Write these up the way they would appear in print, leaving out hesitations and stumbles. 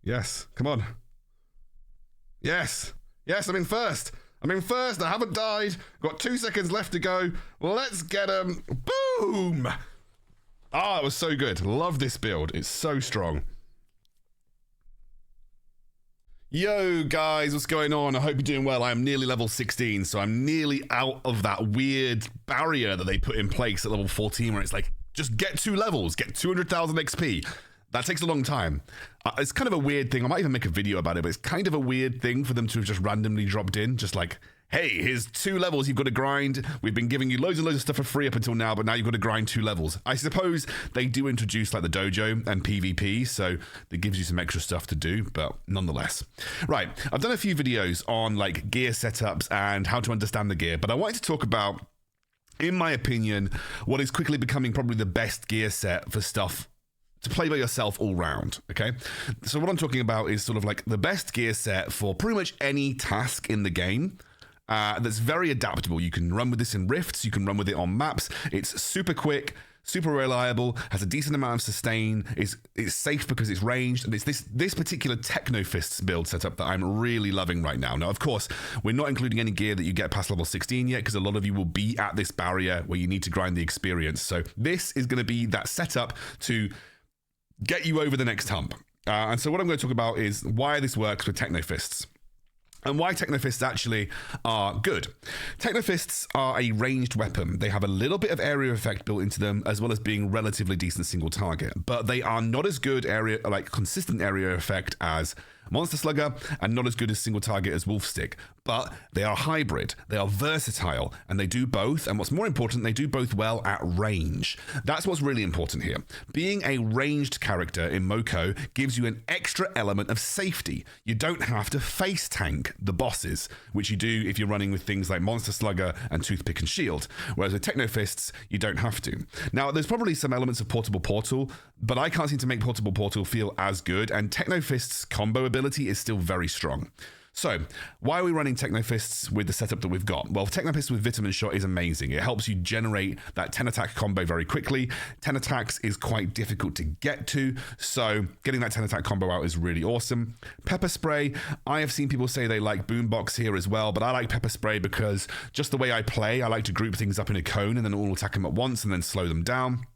Yes, come on. Yes, I'm in first. I haven't died. Got 2 seconds left to go. Let's get him. Boom! Ah, it was so good. Love this build. It's so strong. Yo guys, what's going on? I hope you're doing well. I am nearly level 16, so I'm nearly out of that weird barrier that they put in place at level 14 where it's like, just get 2 levels, get 200,000 XP. That takes a long time. It's kind of a weird thing. I might even make a video about it, but it's kind of a weird thing for them to have just randomly dropped in. Just like, hey, here's 2 levels you've got to grind. We've been giving you loads and loads of stuff for free up until now, but now you've got to grind 2 levels. I suppose they do introduce like the Dojo and PvP, so it gives you some extra stuff to do, but nonetheless. Right, I've done a few videos on like gear setups and how to understand the gear, but I wanted to talk about, in my opinion, what is quickly becoming probably the best gear set for stuff to play by yourself all round, okay? So what I'm talking about is sort of like the best gear set for pretty much any task in the game that's very adaptable. You can run with this in rifts, you can run with it on maps. It's super quick, super reliable, has a decent amount of sustain, it's safe because it's ranged, and it's this particular Techno Fists build setup that I'm really loving right now. Now, of course, we're not including any gear that you get past level 16 yet, because a lot of you will be at this barrier where you need to grind the experience. So this is going to be that setup to get you over the next hump. And so what I'm going to talk about is why this works with Techno Fists and why Techno Fists actually are good. Techno Fists are a ranged weapon. They have a little bit of area effect built into them, as well as being relatively decent single target, but they are not as good consistent area effect as Monster Slugger, and not as good as single target as Wolf Stick, but they are hybrid, they are versatile, and they do both, and what's more important, they do both well at range. That's what's really important here. Being a ranged character in MoCo gives you an extra element of safety. You don't have to face tank the bosses, which you do if you're running with things like Monster Slugger and Toothpick and Shield, whereas with Techno Fists, you don't have to. Now, there's probably some elements of Portable Portal, but I can't seem to make Portable Portal feel as good, and Techno Fists' combo ability is still very strong. So, why are we running Techno Fists with the setup that we've got? Well, Techno Fists with Vitamin Shot is amazing. It helps you generate that 10 attack combo very quickly. 10 attacks is quite difficult to get to, so getting that 10 attack combo out is really awesome. Pepper Spray, I have seen people say they like Boombox here as well, but I like Pepper Spray because just the way I play, I like to group things up in a cone and then all attack them at once and then slow them down.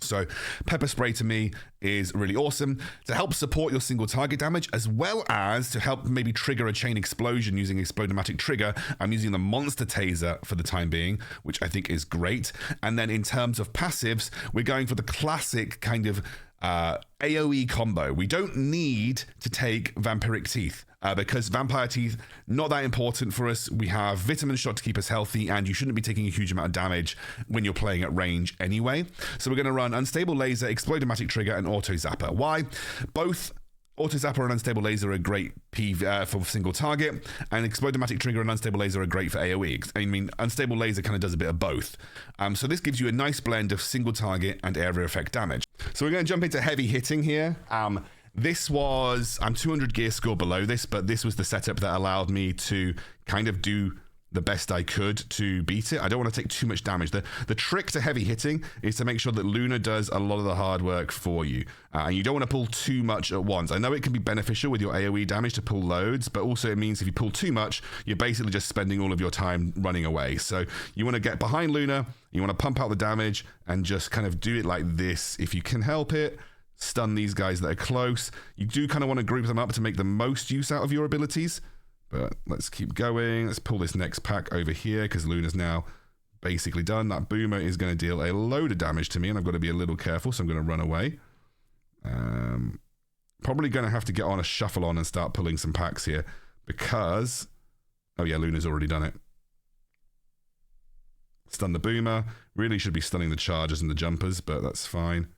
So Pepper Spray to me is really awesome to help support your single target damage, as well as to help maybe trigger a chain explosion using Explodomatic Trigger. I'm using the Monster Taser for the time being, which I think is great. And then in terms of passives, we're going for the classic kind of AoE combo. We don't need to take Vampiric Teeth because Vampire Teeth, not that important for us. We have Vitamin Shot to keep us healthy, and you shouldn't be taking a huge amount of damage when you're playing at range anyway. So we're going to run Unstable Laser, Explodomatic Trigger, and Auto Zapper. Why? Both Auto Zapper and Unstable Laser are great for single target, and Explodomatic Trigger and Unstable Laser are great for AoE. I mean, Unstable Laser kind of does a bit of both. So this gives you a nice blend of single target and area effect damage. So we're going to jump into heavy hitting here. I'm 200 gear score below this, but this was the setup that allowed me to kind of do the best I could to beat it. I don't want to take too much damage. The trick to heavy hitting is to make sure that Luna does a lot of the hard work for you. And you don't want to pull too much at once. I know it can be beneficial with your AoE damage to pull loads, but also it means if you pull too much, you're basically just spending all of your time running away. So you want to get behind Luna, you want to pump out the damage, and just kind of do it like this if you can help it. Stun these guys that are close. You do kind of want to group them up to make the most use out of your abilities. But let's keep going. Let's pull this next pack over here because Luna's now basically done. That Boomer is going to deal a load of damage to me, and I've got to be a little careful, so I'm going to run away. Probably going to have to get on a shuffle on and start pulling some packs here because... Oh yeah, Luna's already done it. Stun the Boomer. Really should be stunning the Chargers and the Jumpers, but that's fine.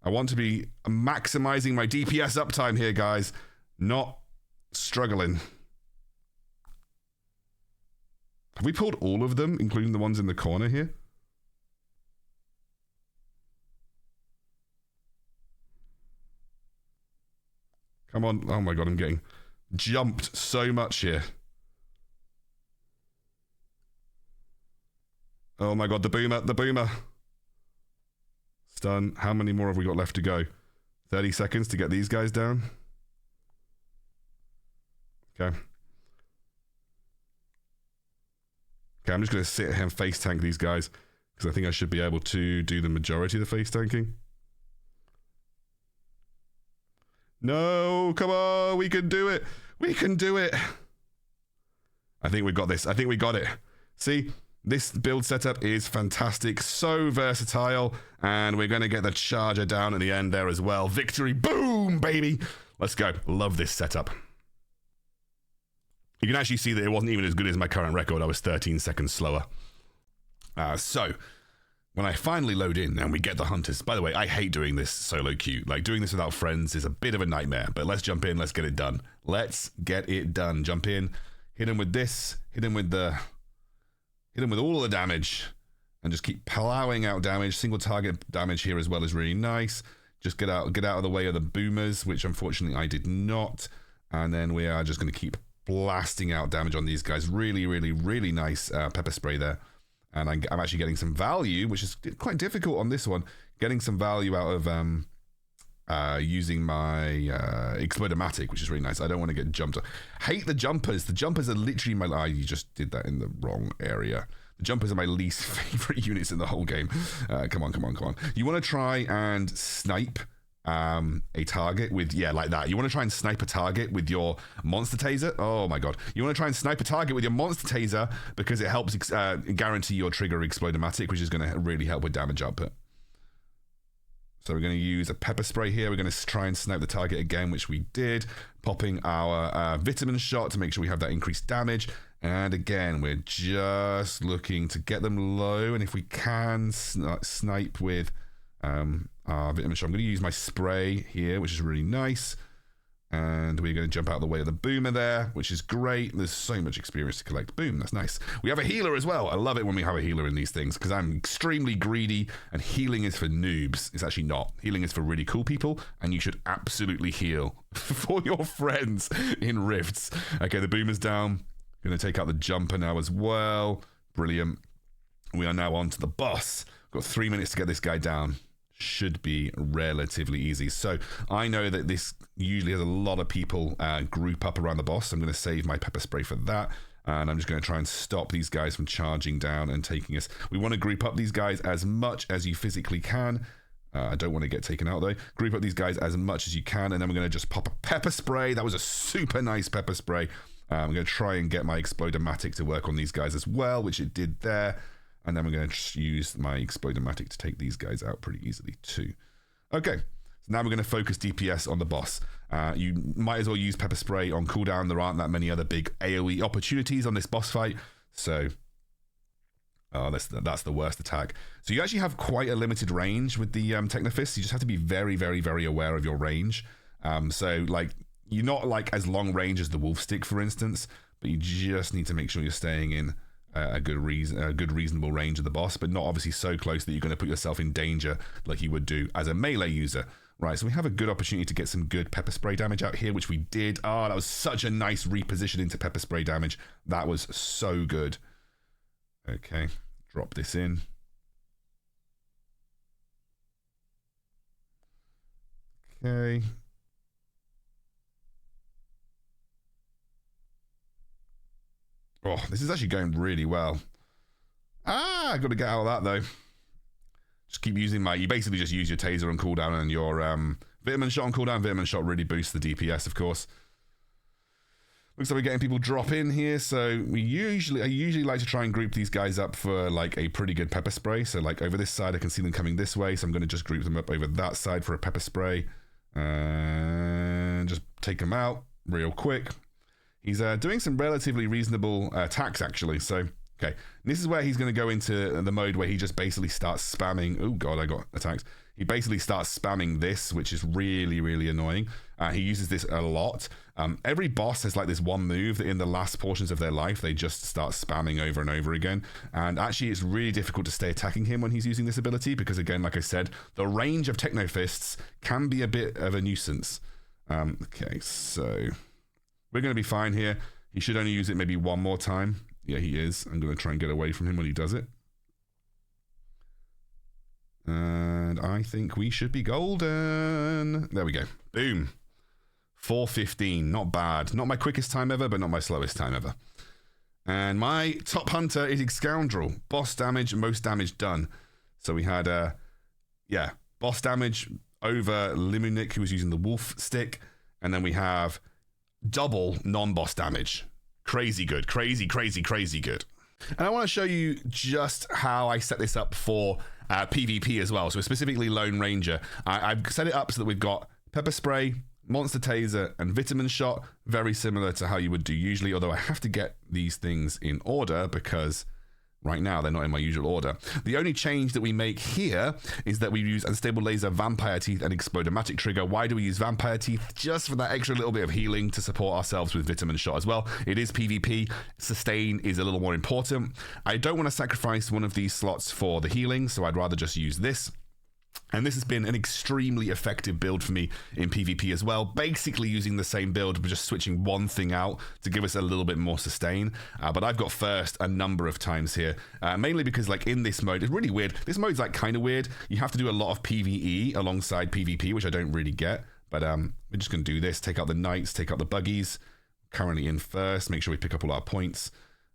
I want to be maximizing my DPS uptime here, guys. Not struggling. Have we pulled all of them, including the ones in the corner here? Come on. Oh my god, I'm getting jumped so much here. Oh my god, the Boomer. Stun. How many more have we got left to go? 30 seconds to get these guys down. Okay. Okay, I'm just going to sit here and face tank these guys because I think I should be able to do the majority of the face tanking. No, come on, we can do it. We can do it. I think we've got this. I think we got it. See, this build setup is fantastic, so versatile, and we're going to get the charger down at the end there as well. Victory, boom, baby. Let's go. Love this setup. You can actually see that it wasn't even as good as my current record. I was 13 seconds slower. So, when I finally load in and we get the hunters, by the way, I hate doing this solo queue. Like, doing this without friends is a bit of a nightmare, but let's jump in, let's get it done. Let's get it done. Jump in, hit him with this, hit him with all of the damage, and just keep plowing out damage. Single target damage here as well is really nice. Just get out of the way of the boomers, which unfortunately I did not. And then we are just going to keep blasting out damage on these guys. Really, really, really nice pepper spray there. And I'm actually getting some value, which is quite difficult on this one. Getting some value out of using my Explodomatic, which is really nice. I don't want to get jumped. Hate the jumpers. The jumpers are literally my... you just did that in the wrong area. The jumpers are my least favorite units in the whole game. Come on, come on, come on. You want to try and snipe a target with, yeah, like that. You want to try and snipe a target with your monster taser. Oh my god. You want to try and snipe a target with your monster taser because it helps guarantee your trigger Explodomatic, which is going to really help with damage output. So we're going to use a pepper spray here. We're going to try and snipe the target again, which we did. Popping our vitamin shot to make sure we have that increased damage. And again, we're just looking to get them low. And if we can snipe with our vitamin shot, I'm going to use my spray here, which is really nice. And we're going to jump out of the way of the boomer there, which is great. There's so much experience to collect. Boom, that's nice. We have a healer as well. I love it when we have a healer in these things because I'm extremely greedy and healing is for noobs. It's actually not. Healing is for really cool people and you should absolutely heal for your friends in rifts. Okay, the boomer's down. Going to take out the jumper now as well. Brilliant. We are now on to the boss. Got 3 minutes to get this guy down. Should be relatively easy. So I know that this usually has a lot of people group up around the boss. I'm going to save my pepper spray for that. And I'm just going to try and stop these guys from charging down and taking us. We want to group up these guys as much as you physically can. I don't want to get taken out though. Group up these guys as much as you can. And then we're going to just pop a pepper spray. That was a super nice pepper spray. I'm going to try and get my Explodomatic to work on these guys as well, which it did there. And then we're going to just use my Explodomatic to take these guys out pretty easily too. Okay, so now we're going to focus DPS on the boss. You might as well use pepper spray on cooldown. There aren't that many other big AoE opportunities on this boss fight. So, that's the worst attack. So you actually have quite a limited range with the Technofists. You just have to be very, very, very aware of your range. So like, you're not like as long range as the Wolf Stick, for instance, but you just need to make sure you're staying in a good reasonable range of the boss, but not obviously so close that you're going to put yourself in danger like you would do as a melee user. Right, so we have a good opportunity to get some good pepper spray damage out here, which we did. Oh, that was such a nice reposition into pepper spray damage. That was so good. Okay, drop this in. Okay. Oh, this is actually going really well. I got to get out of that though. Just keep using you basically just use your taser on cooldown and your vitamin shot on cooldown. Vitamin shot really boosts the DPS, of course. Looks like we're getting people drop in here, so I usually like to try and group these guys up for like a pretty good pepper spray. So like over this side, I can see them coming this way, so I'm going to just group them up over that side for a pepper spray. And just take them out real quick. He's doing some relatively reasonable attacks, actually. So, okay. This is where he's going to go into the mode where he just basically starts spamming. Oh, God, I got attacks. He basically starts spamming this, which is really, really annoying. He uses this a lot. Every boss has like this one move that in the last portions of their life, they just start spamming over and over again. And actually, it's really difficult to stay attacking him when he's using this ability because, again, like I said, the range of Technofists can be a bit of a nuisance. Okay, so... we're going to be fine here. He should only use it maybe one more time. Yeah, he is. I'm going to try and get away from him when he does it. And I think we should be golden. There we go. Boom. 4:15, not bad. Not my quickest time ever, but not my slowest time ever. And my top hunter is Excoundrel. Boss damage, most damage done. So we had, boss damage over Limunik, who was using the wolf stick. And then we have double non-boss damage. Crazy good. Crazy good. And I want to show you just how I set this up for PvP as well. So specifically Lone Ranger. I've set it up so that we've got pepper spray, monster taser, and vitamin shot. Very similar to how you would do usually, although I have to get these things in order because right now they're not in my usual order. The only change that we make here is that we use unstable laser, vampire teeth, and explodomatic trigger. Why do we use vampire teeth? Just for that extra little bit of healing to support ourselves with vitamin shot as well. It is PvP. Sustain is a little more important. I don't want to sacrifice one of these slots for the healing, so I'd rather just use this. And this has been an extremely effective build for me in PvP as well. Basically using the same build, but just switching one thing out to give us a little bit more sustain. But I've got first a number of times here, mainly because like in this mode, it's really weird. This mode's like kind of weird. You have to do a lot of PvE alongside PvP, which I don't really get. But we're just going to do this. Take out the knights, take out the buggies. Currently in first. Make sure we pick up all our points.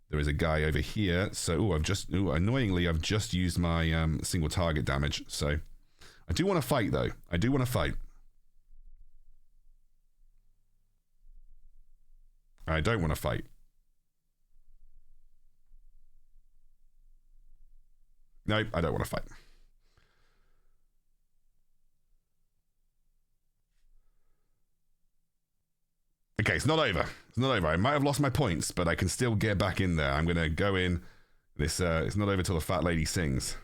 There is a guy over here. So, annoyingly, I've just used my single target damage. So I do want to fight, though. I do want to fight. I don't want to fight. Nope, I don't want to fight. Okay, it's not over. It's not over. I might have lost my points, but I can still get back in there. I'm going to go in. This it's not over till the fat lady sings.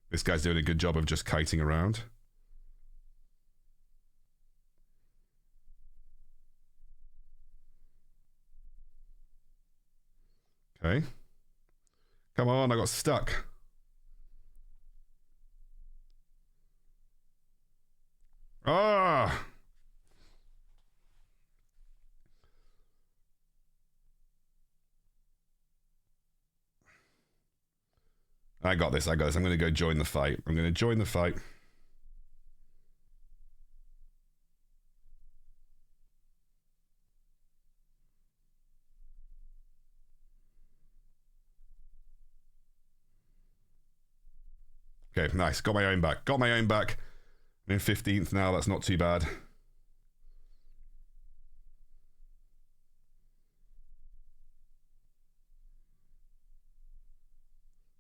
This guy's doing a good job of just kiting around. Okay. Come on, I got stuck. Ah! I got this. I'm going to go join the fight. I'm going to join the fight. Okay, nice. Got my own back. Got my own back. I'm in 15th now. That's not too bad.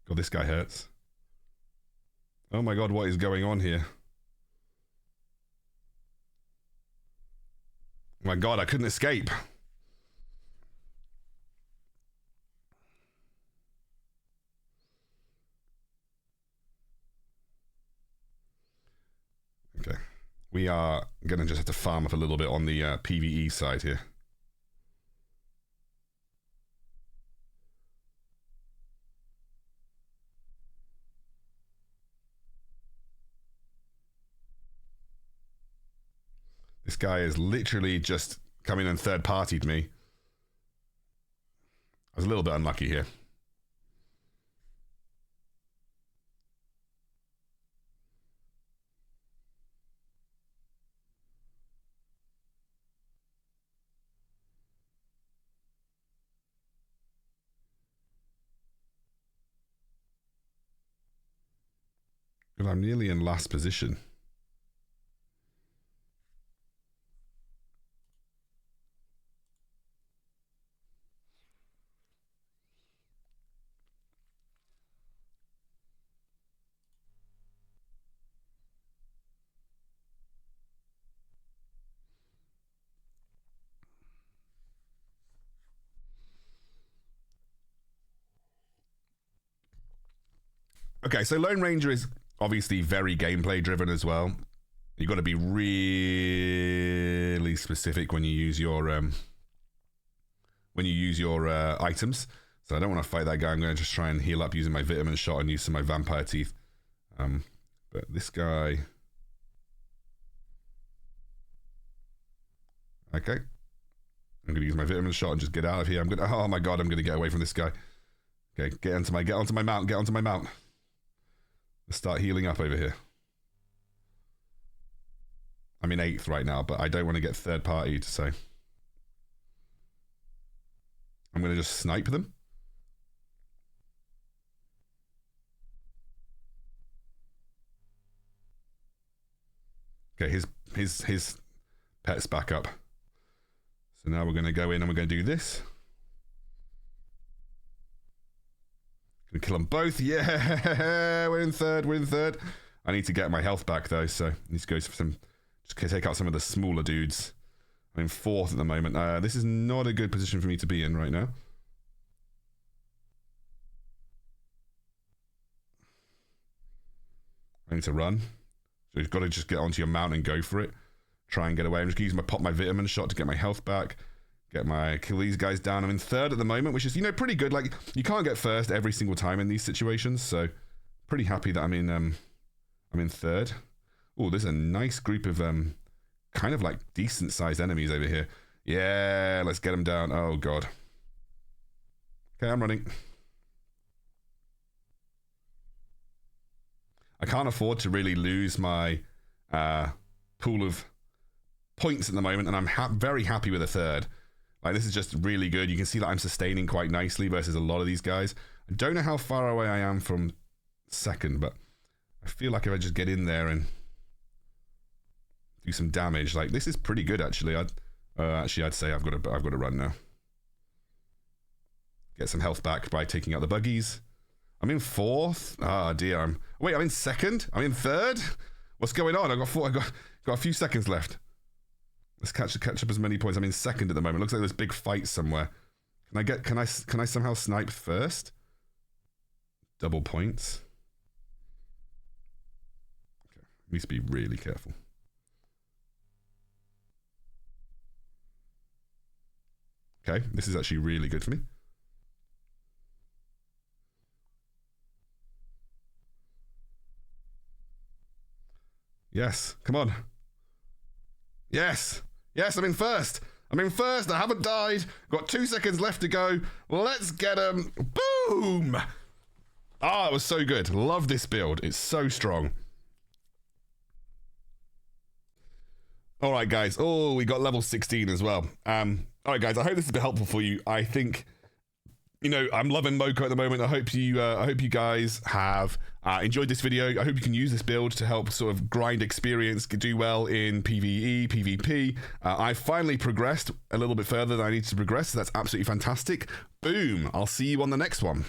God, this guy hurts. Oh my god, what is going on here? Oh my god, I couldn't escape. Okay. We are going to just have to farm up a little bit on the PVE side here. This guy is literally just come in and third-partied me. I was a little bit unlucky here. Well, I'm nearly in last position. Okay, so Lone Ranger is obviously very gameplay driven as well. You've got to be really specific when you use your items. So I don't want to fight that guy. I'm going to just try and heal up using my vitamin shot and use some of my vampire teeth. But this guy, okay, I'm going to use my vitamin shot and just get out of here. Oh my god, I'm going to get away from this guy. Okay, get onto my mount, get onto my mount. Let's start healing up over here. I'm in 8th right now, but I don't want to get third party, so I'm going to just snipe them. Okay, his pet's back up. So now we're going to go in and we're going to do this. Gonna kill them both. Yeah, we're in third. We're in third. I need to get my health back though, so I need to go for some. Just take out some of the smaller dudes. I'm in 4th at the moment. This is not a good position for me to be in right now. I need to run. So you've got to just get onto your mount and go for it. Try and get away. I'm just gonna pop my vitamin shot to get my health back. Kill these guys down. I'm in 3rd at the moment, which is, you know, pretty good. Like, you can't get 1st every single time in these situations, so pretty happy that I'm in 3rd. Oh, there's a nice group of kind of like decent sized enemies over here. Yeah, let's get them down. Oh god. Okay, I'm running. I can't afford to really lose my pool of points at the moment, and I'm very happy with a 3rd. Like, this is just really good. You can see that I'm sustaining quite nicely versus a lot of these guys. I don't know how far away I am from 2nd, but I feel like if I just get in there and do some damage, like, this is pretty good actually. I'd say I've got to run now. Get some health back by taking out the buggies. I'm in 4th. Ah, dear. I'm in 2nd. I'm in 3rd. What's going on? I've got a few seconds left. Let's catch up as many points. I'm in 2nd at the moment. Looks like there's big fights somewhere. Can I somehow snipe first? Double points. Okay. Needs to be really careful. Okay, this is actually really good for me. Yes, come on. Yes. Yes, I'm in 1st. I'm in 1st. I haven't died. Got 2 seconds left to go. Let's get him. Boom. Ah, it was so good. Love this build. It's so strong. All right, guys. Oh, we got level 16 as well. All right, guys. I hope this has been helpful for you. I think, you know, I'm loving MoCo at the moment. I hope you guys have enjoyed this video. I hope you can use this build to help sort of grind experience, do well in PVE, PvP. I finally progressed a little bit further than I need to progress, so that's absolutely fantastic. Boom. I'll see you on the next one.